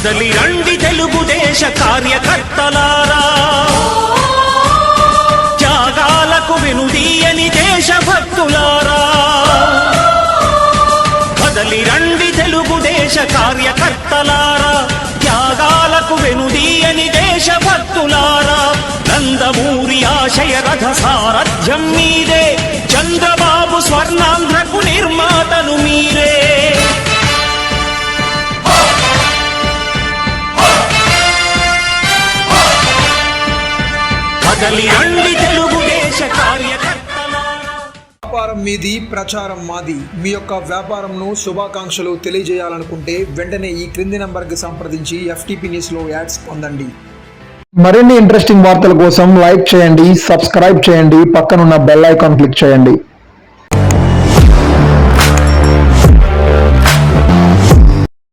కదలి రండి తెలుగుదేశ కార్యకర్తలారా, త్యాగాలకు వెనుదీయని దేశభక్తులారా. కదలి రండి తెలుగుదేశ కార్యకర్తలారా, త్యాగాలకు వెనుదీయని దేశభక్తులారా. నందమూరి ఆశయ రథ సారథ్యం మీదే, చంద్రబాబు స్వర్ణాంధ్రకు నిర్మాతలు మీరే. కదలి రండి తెలుగుదేశ కార్యకర్తలారా. వ్యాపారం మీది, ప్రచారం మాది. మీ యొక్క వ్యాపారంను శుభాకాంక్షలు తెలియజేయాలనుకుంటే వెంటనే ఈ క్రింది నంబర్కి సంప్రదించి FTP న్యూస్లో యాడ్స్ పొందండి. మరిన్ని ఇంట్రెస్టింగ్ వార్తల కోసం లైక్ చేయండి, సబ్స్క్రైబ్ చేయండి, పక్కనున్న బెల్ ఐకాన్ క్లిక్ చేయండి.